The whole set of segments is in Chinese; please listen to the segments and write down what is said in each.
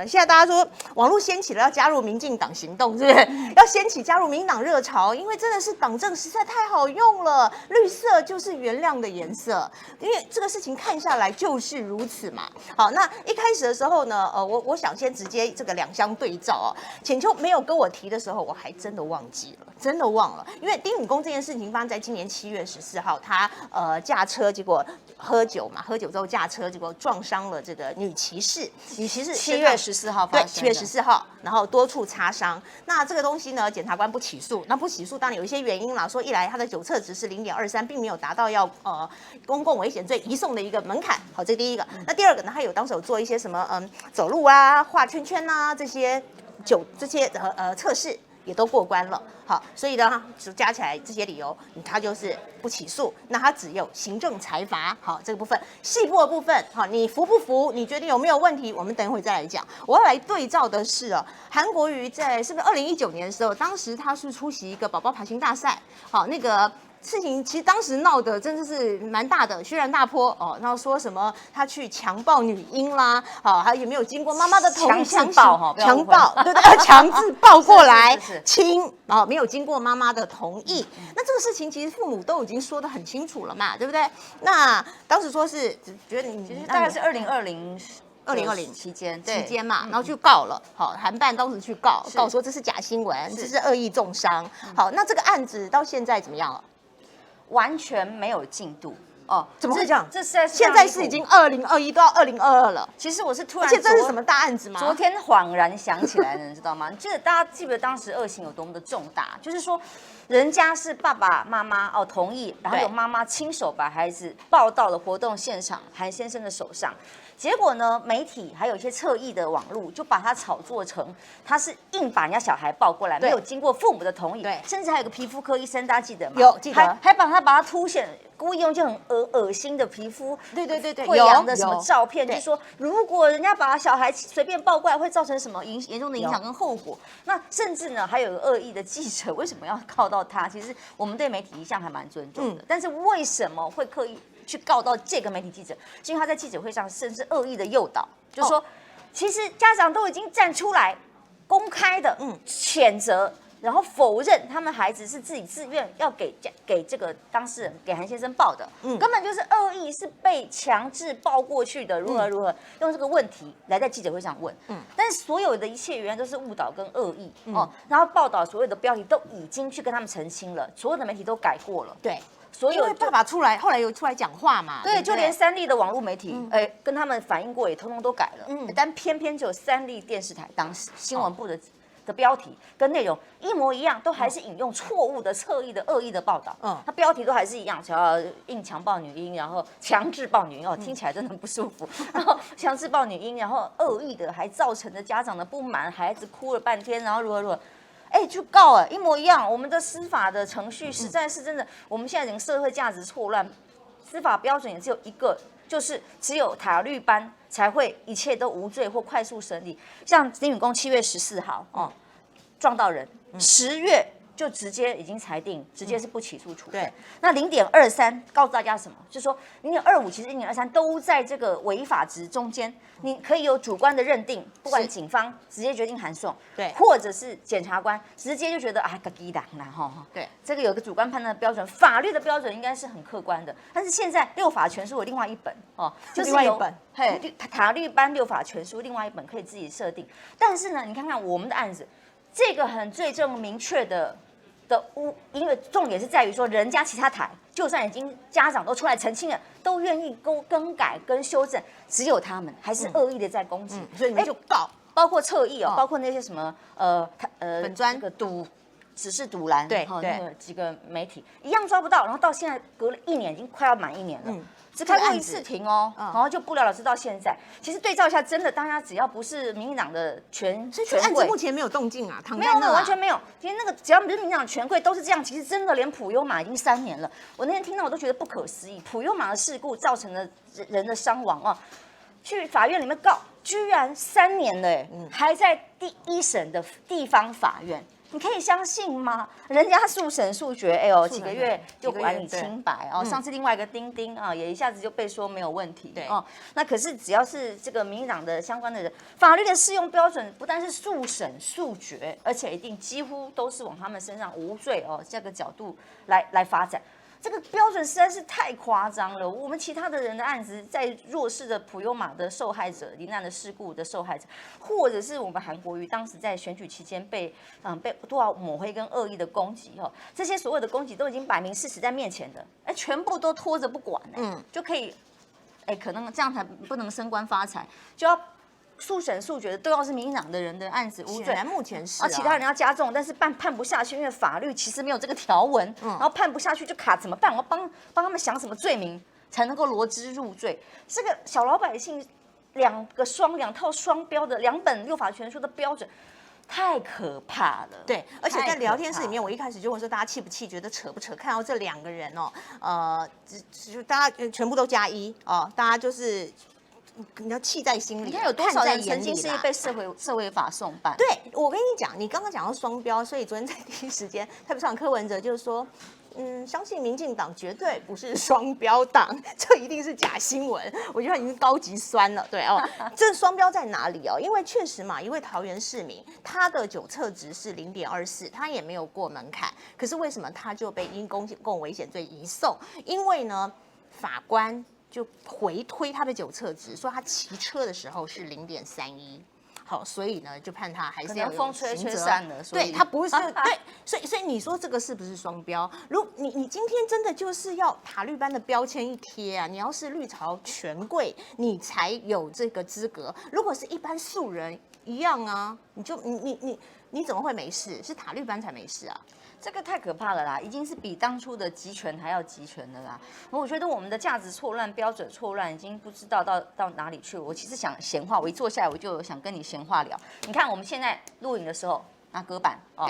呢？现在大家说网络掀起了要加入民进党行动，是不是？要掀起加入民党热潮，因为真的是党政实在太好用了，绿色就是原谅的颜色，因为这个事情看下来就是如此嘛。好，那一开始的时候呢，我想先直接这个两相对照哦。浅秋没有跟我提的时候，我还真的忘记了，真的忘了，因为丁允恭这件事情发生在今年7月14号，他驾车结果喝酒嘛，喝酒之后驾车结果撞伤了这个女骑士7月14号发生的，对，7月14号，然后多处擦伤。那这个东西呢，检察官不起诉，那不起诉当然有一些原因啦，说一来他的酒测值是0.23，并没有达到要公共危险罪移送的一个门槛，好，这第一个。那第二个呢，他当时有做一些什么走路啊、画圈圈啊这些测试。也都过关了，好，所以呢，加起来这些理由，他就是不起诉，那他只有行政裁罚，好，这个部分细部的部分，好，你服不服？你决定有没有问题？我们等一会再来讲。我要来对照的是韩国瑜是不是2019年的时候，当时他是出席一个宝宝爬行大赛，好，那个。事情其实当时闹得真的是蛮大的，轩然大波哦。然后说什么他去强暴女婴啦，好，还有没有经过妈妈的同意？强暴哈，强暴，对对，强制抱过来亲，然后没有经过妈妈的同意。那这个事情其实父母都已经说得很清楚了嘛，对不对？那当时说是觉得你其实大概是2020期间嘛，然后去告了，好，韩办当时去告说这是假新闻，这是恶意重伤。好，那这个案子到现在怎么样了？完全没有进度哦，怎么会这样？这现在是已经2021都要2022了。其实我是突然，而且这是什么大案子吗？昨天恍然想起来了，你知道吗？大家记不记得当时恶行有多么的重大？就是说，人家是爸爸妈妈同意，然后有妈妈亲手把孩子抱到了活动现场韩先生的手上。结果呢，媒体还有一些侧翼的网路就把它炒作成他是硬把人家小孩抱过来，没有经过父母的同意，甚至还有个皮肤科医生，大家记得吗？有记得，还把它凸显，故意用就很恶心的皮肤，对，溃疡的什么照片，就是说如果人家把小孩随便抱过来，会造成什么严重的影响跟后果。那甚至呢，还有恶意的记者，为什么要告到他？其实我们对媒体一向还蛮尊重的，但是为什么会刻意去告到这个媒体记者？是因为他在记者会上甚至恶意的诱导，就是说，其实家长都已经站出来公开的谴责，然后否认他们孩子是自己自愿要给这个当事人给韩先生抱的，根本就是恶意，是被强制抱过去的，如何用这个问题来在记者会上问，但是所有的一切原来都是误导跟恶意然后报道所有的标题都已经去跟他们澄清了，所有的媒体都改过了，对。所以爸爸后来有出来讲话嘛？对，就连3立的网络媒体，跟他们反映过，也通通都改了。但偏偏只有3立电视台当时新闻部的标题跟内容一模一样，都还是引用错误的、侧翼的、恶意的报道。它标题都还是一样，想要硬强暴女婴，然后强制抱女婴听起来真的很不舒服。然后强制抱女婴，然后恶意的，还造成了家长的不满，孩子哭了半天，然后如何。就告一模一样。我们的司法的程序实在是真的，我们现在整个社会价值错乱，司法标准也只有一个，就是只有塔绿班才会一切都无罪或快速审理。像丁允恭7月14号撞到人，10月就直接已经裁定，直接是不起诉处分。那0.23告诉大家什么？就是说0.25其实0.23都在这个违法值中间，你可以有主观的认定，不管警方直接决定函送，对，或者是检察官直接就觉得个低档啦对，这个有个主观判断的标准，法律的标准应该是很客观的。但是现在六法全书有另外一本就是另外一本，塔绿班六法全书另外一本可以自己设定。但是呢，你看看我们的案子。这个很罪证明确的因为重点是在于说，人家其他台就算已经家长都出来澄清了，都愿意更改跟修正，只有他们还是恶意的在攻击，所以你们就告，包括侧翼包括那些什么本专这个只是堵拦，对那个几个媒体一样抓不到，然后到现在隔了1年，已经快要满1年了。只开过1次庭然后就不了了之到现在。其实对照一下，真的大家只要不是民进党的所以这个案子目前没有动静啊，没有，完全没有。其实那个只要不是民进党权贵都是这样。其实真的连普悠玛已经3年了，我那天听到我都觉得不可思议。普悠玛的事故造成了人的伤亡去法院里面告，居然3年了还在第1审的地方法院。你可以相信吗？人家速审速决，哎呦，几个月就还你清白哦。上次另外一个丁丁啊，也一下子就被说没有问题，对哦。那可是只要是这个民进党的相关的人，法律的适用标准不但是速审速决，而且一定几乎都是往他们身上无罪哦这个角度来发展。这个标准实在是太夸张了。我们其他的人的案子，在弱势的普悠玛的受害者、罹难的事故的受害者，或者是我们韩国瑜当时在选举期间被多少抹黑跟恶意的攻击哦，这些所有的攻击都已经摆明事实在面前的，哎，全部都拖着不管，就可以，哎，可能这样才不能升官发财，就要。速审速决的都要是民进党的人的案子无罪，目前是其他人要加重，但是判不下去，因为法律其实没有这个条文，然后判不下去就卡怎么办？我要帮他们想什么罪名才能够罗织入罪？这个小老百姓两套双标的2本六法全书的标准。太可怕了，对，而且在聊天室里面，我一开始就问说大家气不气，觉得扯不扯？看到这2个人哦，就大家全部都加1哦，大家就是你要气在心里。你看有多少人曾经是被社会法送办？对，我跟你讲，你刚刚讲到双标，所以昨天在第一时间，台北市长柯文哲就说。相信民进党绝对不是双标党，这一定是假新闻。我觉得他已经高级酸了，对哦。这双标在哪里哦？因为确实嘛，一位桃园市民，他的酒测值是0.24，他也没有过门槛，可是为什么他就被因公共危险罪移送？因为呢，法官就回推他的酒测值，说他骑车的时候是0.31。好，所以呢，就判他还是要风吹散了，对他不是对，所以你说这个是不是双标？如你今天真的就是要塔绿班的标签一贴啊，你要是绿潮权贵，你才有这个资格。如果是一般素人一样啊，你怎么会没事？是塔绿班才没事啊。这个太可怕了啦，已经是比当初的集权还要集权的啦。我觉得我们的价值错乱、标准错乱，已经不知道到哪里去了。我其实想闲话，我一坐下来我就想跟你闲话聊。你看我们现在录影的时候拿隔板哦，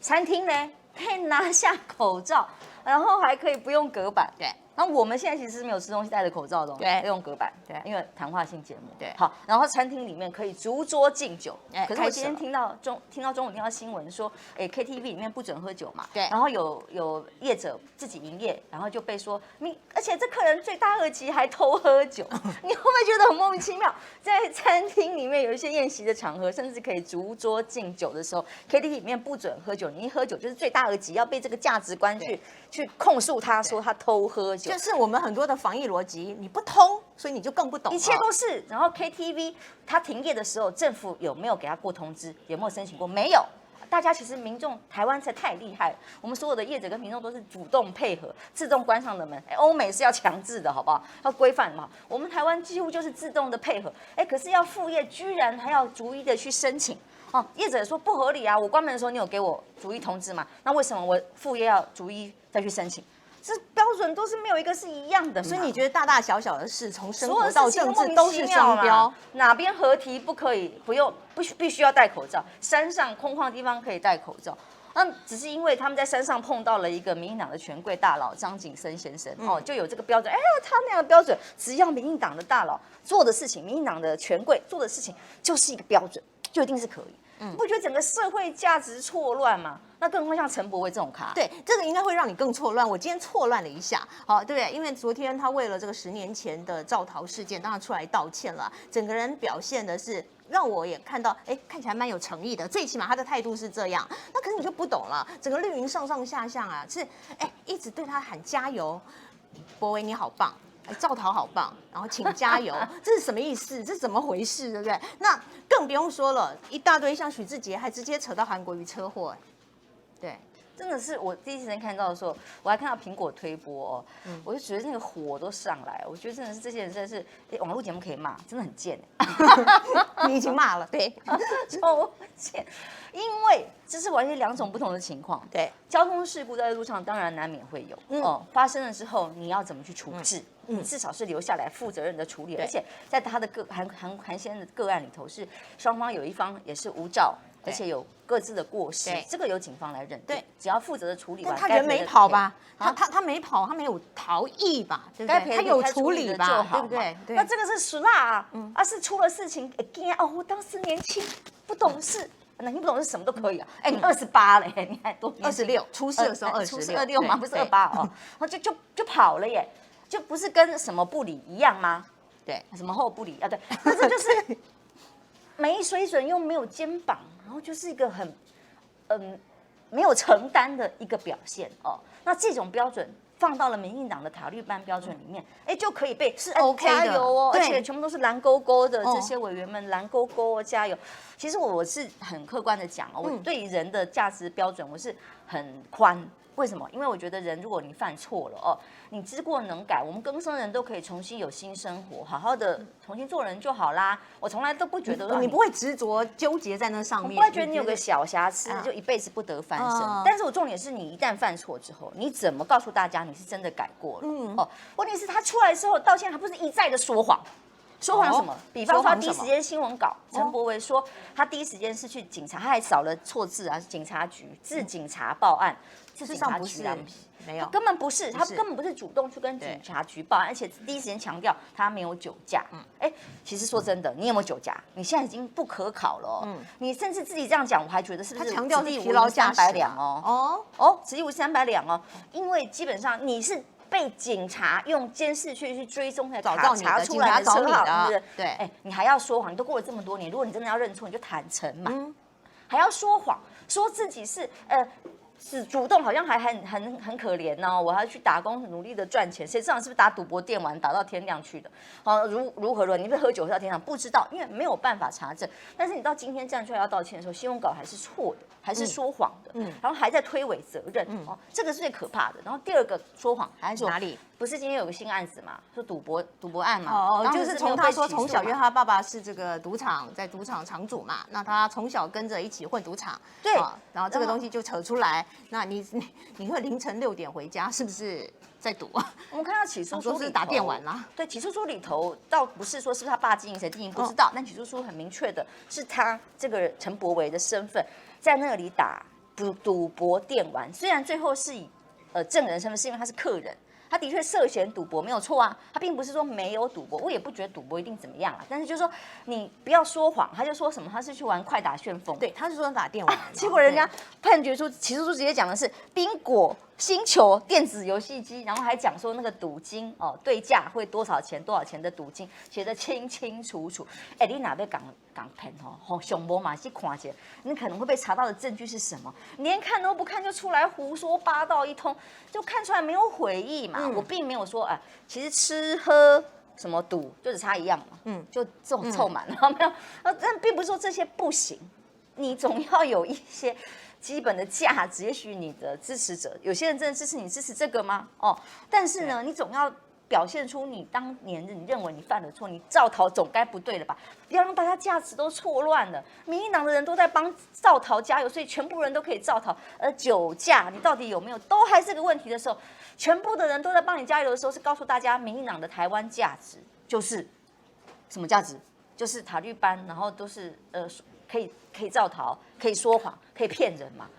餐厅呢可以拿下口罩，然后还可以不用隔板。对。然后我们现在其实是没有吃东西戴着口罩的，对，用隔板，对，因为谈话性节目，对，好，然后餐厅里面可以逐桌敬酒，可是我今天听到中午听到新闻说，哎 KTV 里面不准喝酒嘛，对，然后有业者自己营业，然后就被说而且这客人罪大恶极，还偷喝酒，你会不会觉得很莫名其妙？在餐厅里面有一些宴席的场合，甚至可以逐桌敬酒的时候，KTV 里面不准喝酒，你一喝酒就是罪大恶极，要被这个价值观去控诉他说他偷喝酒，就是我们很多的防疫逻辑你不通，所以你就更不懂。一切都是。然后 KTV 他停业的时候，政府有没有给他过通知？有没有申请过？没有。大家其实民众台湾才太厉害，我们所有的业者跟民众都是主动配合，自动关上的门。欧美是要强制的，好不好？要规范嘛。我们台湾几乎就是自动的配合。可是要副业居然还要逐一的去申请。哦，业者说不合理啊！我关门的时候你有给我逐一通知嘛？那为什么我副业要逐一再去申请？这标准都是没有一个是一样的，所以你觉得大大小小的事，从生活到政治都是双标？哪边合体不可以？必须要戴口罩？山上空旷地方可以戴口罩？那只是因为他们在山上碰到了一个民进党的权贵大佬张景森先生，就有这个标准。他那样的标准，只要民进党的大佬做的事情，民进党的权贵做的事情，就是一个标准，就一定是可以。你不觉得整个社会价值错乱吗？那更何况像陈柏惟这种咖，对，这个应该会让你更错乱。我今天错乱了一下，好，对不对？因为昨天他为了这个10年前的造逃事件，当然出来道歉了，整个人表现的是让我也看到，看起来蛮有诚意的。最起码他的态度是这样。那可是你就不懂了，整个绿营上上下下啊，是一直对他喊加油，柏惟你好棒。赵桃好棒，然后请加油，这是什么意思？这是怎么回事？对不对？那更不用说了，一大堆像许志杰，还直接扯到韩国瑜车祸，对。真的是我第一时间看到的时候，我还看到苹果推播哦，我就觉得那个火都上来，我觉得真的是这些人真的是，网络节目可以骂，真的很贱你已经骂了，对，超贱，因为这是完全2种不同的情况。对，交通事故在路上当然难免会有，发生了之后你要怎么去处置？你至少是留下来负责任的处理，而且在他的韩先的个案里头，是双方有一方也是无照。而且有各自的过失，这个由警方来认定。对，只要负责的处理完。他人没跑吧？他没跑，他没有逃逸吧？对不对？他有处理吧？对不对？那这个是死啦啊！是出了事情，我当时年轻不懂事，那听不懂是什么都可以啊。哎，你28嘞，你还多26，出事的时候26，出事26嘛，不是28哦，然后就跑了耶，就不是跟什么不理一样吗？对，什么后不理啊？对，那这就是没水准又没有肩膀，然后就是一个很没有承担的一个表现哦。那这种标准放到了民进党的塔利班标准里面，哎，就可以被是 OK 的，加油哦，对而且全部都是蓝勾勾的这些委员们，蓝勾勾哦，加油。其实我是很客观的讲哦，我对人的价值标准我是很宽。为什么？因为我觉得人，如果你犯错了哦，你知过能改，我们更生人都可以重新有新生活，好好的重新做人就好啦。我从来都不觉得你不会执着纠结在那上面，我不会觉得你有个小瑕疵就一辈子不得翻身。但是我重点是你一旦犯错之后，你怎么告诉大家你是真的改过了？哦，问题是他出来之后道歉，他不是一再的说谎。说谎什么？比方说，他第一时间新闻稿，陈柏惟说他第一时间是去警察，他还少了错字啊，警察局自警察报案，是警察局啊，没有，根本不是，他根本不是主动去跟警察局报案，而且第一时间强调他没有酒驾。哎，其实说真的，你有没有酒驾？你现在已经不可考了哦。你甚至自己这样讲，我还觉得是不是他强调是疲劳驾驶300两哦，此地无银300两哦，因为基本上你是。被警察用监视器去追踪的，查出来的车号，对，哎，你还要说谎，你都过了这么多年，如果你真的要认错，你就坦诚嘛，还要说谎，说自己是主动，好像还很可怜哦，我还要去打工，努力的赚钱，谁知道是不是打赌博电玩打到天亮去的？哦，如何？你不是喝酒喝到天亮？不知道，因为没有办法查证。但是你到今天站出来要道歉的时候，新闻稿还是错的，还是说谎的，然后还在推诿责任，哦，这个是最可怕的。然后第二个说谎还说哪里？不是今天有个新案子嘛，说赌博案嘛，哦，就是从他说从小因为他爸爸是这个赌场，在赌场场主嘛，那他从小跟着一起混赌场，对，然后这个东西就扯出来，那你会凌晨6点回家，是不是在赌啊？我们看到起诉书是打电玩啦，对，起诉书里头倒不是说是不是他爸经营谁经营不知道，但起诉书很明确的是他这个陈柏惟的身份在那里打赌博电玩，虽然最后是以证人身份，是因为他是客人。他的确涉嫌赌博没有错啊，他并不是说没有赌博，我也不觉得赌博一定怎么样啊。但是就是说你不要说谎，他就说什么他是去玩快打旋风，对，他是说打电玩，结果人家判决书起诉书直接讲的是宾果星球电子游戏机，然后还讲说那个赌金哦对价会多少钱的赌金写得清清楚楚。哎，你哪被港骗哦？熊博马去看见，你可能会被查到的证据是什么？你连看都不看就出来胡说八道一通，就看出来没有悔意嘛。我并没有说其实吃喝什么赌就只差一样嘛，就这种凑满了没有？但并不是说这些不行，你总要有一些基本的价值。也许你的支持者，有些人真的支持你支持这个吗？哦，但是呢，你总要表现出你当年你认为你犯了错，你造逃总该不对了吧？不要让大家价值都错乱了。民进党的人都在帮造逃加油，所以全部人都可以造逃。而酒驾你到底有没有，都还是个问题的时候，全部的人都在帮你加油的时候，是告诉大家民进党的台湾价值就是什么价值？就是塔利班，然后都是可以造逃，可以说谎，可以骗人嘛。